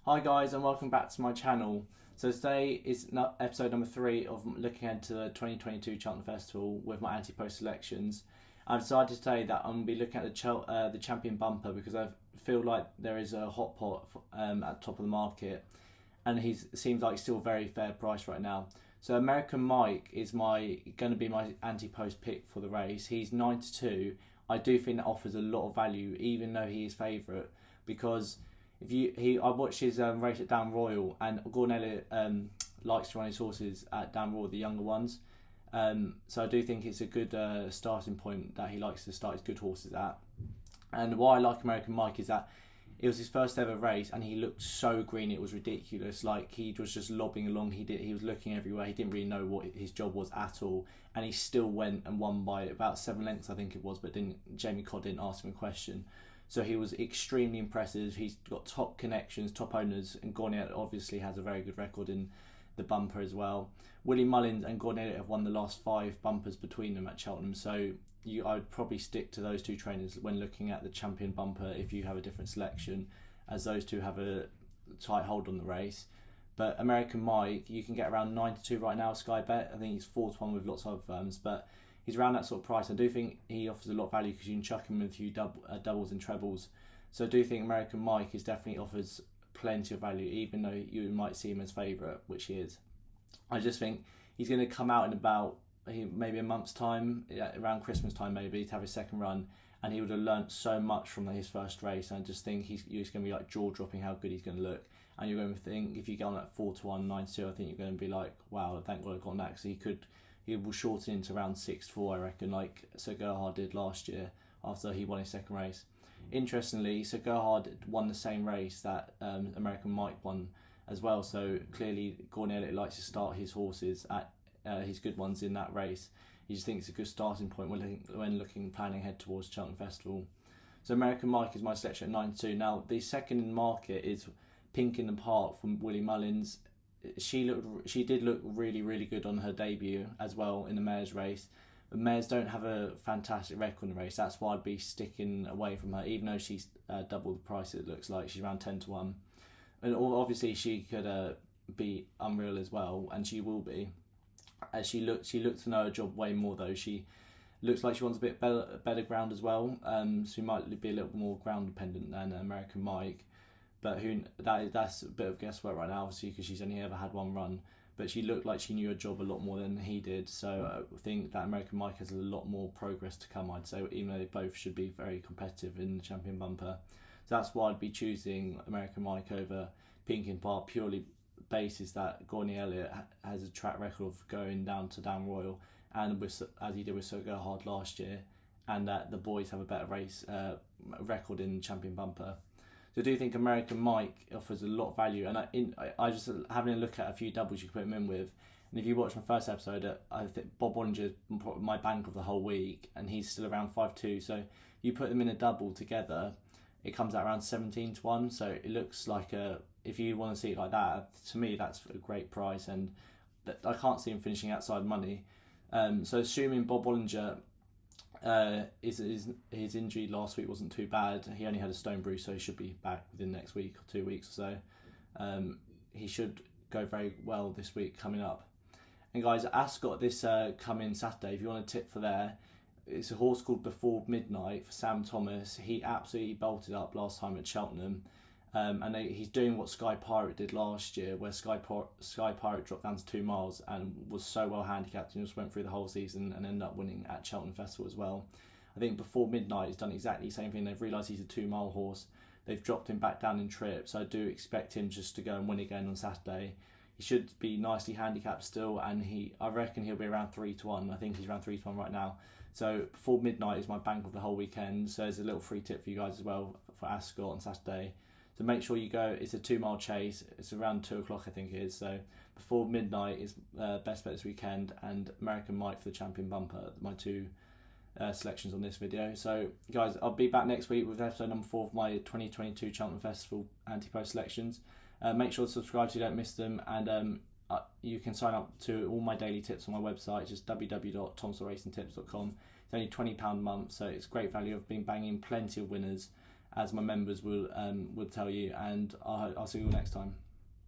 Hi guys and welcome back to my channel. So today is episode number 3 of looking ahead to the 2022 Cheltenham Festival with my Ante-Post selections. I've decided today that I'm going to be looking at the champion bumper because I feel like there is a hot pot at the top of the market and he seems like still very fair price right now. So American Mike is going to be my Ante-Post pick for the race. He's 9-2. I do think that offers a lot of value even though he is favourite because I watched his race at Down Royal, and Gordon Elliott likes to run his horses at Down Royal, the younger ones. So I do think it's a good starting point that he likes to start his good horses at. And why I like American Mike is that it was his first ever race, and he looked so green it was ridiculous. Like he was just lobbing along. He was looking everywhere. He didn't really know what his job was at all, and he still went and won by about 7 lengths, I think it was. But Jamie Codd didn't ask him a question. So he was extremely impressive. He's got top connections, top owners, and Gordon Elliott obviously has a very good record in the bumper as well. Willie Mullins and Gordon Elliott have won the last 5 bumpers between them at Cheltenham. So I would probably stick to those 2 trainers when looking at the champion bumper if you have a different selection, as those 2 have a tight hold on the race. But American Mike, you can get around 9-2 right now, Sky Bet. I think he's 4-1 with lots of firms, but he's around that sort of price. I do think he offers a lot of value because you can chuck him with a few doubles and trebles. So I do think American Mike definitely offers plenty of value, even though you might see him as favourite, which he is. I just think he's going to come out in about maybe a month's time, around Christmas time maybe, to have his second run, and he would have learnt so much from his first race. And I just think he's going to be like jaw-dropping how good he's going to look. And you're going to think, if you get on at 4-1, 9-2, I think you're going to be like, wow, thank God I got on that, because he will shorten into around 6-4, I reckon, like Sir Gerhard did last year after he won his second race. Interestingly, Sir Gerhard won the same race that American Mike won as well, so clearly Gordon Elliott likes to start his horses at his good ones in that race. He just thinks it's a good starting point when planning ahead towards Cheltenham Festival. So American Mike is my selection at 9-2. Now the second in the market is Pink in the Park from Willie Mullins. She did look really, really good on her debut as well in the mares race. But mares don't have a fantastic record in the race. That's why I'd be sticking away from her, even though she's double the price. It looks like she's around 10-1, and obviously she could be unreal as well, and she will be. She looks to know her job way more though. She looks like she wants a bit better ground as well. So she might be a little more ground dependent than American Mike. But that's a bit of guesswork right now, obviously, because she's only ever had one run. But she looked like she knew her job a lot more than he did. So I think that American Mike has a lot more progress to come, I'd say, even though they both should be very competitive in the champion bumper. So that's why I'd be choosing American Mike over Pink in Park, purely basis that Gordon Elliott has a track record of going down to Down Royal, and as he did with Sir Gerhard last year, and that the boys have a better race record in champion bumper. So I do think American Mike offers a lot of value, and I just having a look at a few doubles you can put him in with. And if you watch my first episode, I think Bob Bollinger is my bank of the whole week, and he's still around 5-2. So you put them in a double together, it comes out around 17-1. So it looks like if you want to see it like that, to me that's a great price, and I can't see him finishing outside money. So assuming Bob Bollinger. His injury last week wasn't too bad. He only had a stone bruise, so he should be back within the next week or 2 weeks or so. He should go very well this week coming up. And guys, Ascot this coming Saturday, if you want a tip for there, it's a horse called Before Midnight for Sam Thomas. He absolutely bolted up last time at Cheltenham. And he's doing what Sky Pirate did last year, where Sky Pirate dropped down to 2 miles and was so well handicapped and just went through the whole season and ended up winning at Cheltenham Festival as well. I think Before Midnight has done exactly the same thing. They've realised he's a 2-mile horse. They've dropped him back down in trip, so I do expect him just to go and win again on Saturday. He should be nicely handicapped still, and I reckon he'll be around 3-1. I think he's around 3-1 right now. So Before Midnight is my bank of the whole weekend. So there's a little free tip for you guys as well for Ascot on Saturday. So make sure you go. It's a 2-mile chase. It's around 2 o'clock, I think it is. So Before Midnight is best bet this weekend, and American Mike for the champion bumper. My 2 selections on this video. So guys, I'll be back next week with episode number 4 of my 2022 Cheltenham Festival Ante-Post selections. Make sure to subscribe so you don't miss them, and you can sign up to all my daily tips on my website, just www.thomsonracingtips.com. It's only £20 a month, so it's great value. I've been banging plenty of winners, as my members will tell you. And I'll see you all next time.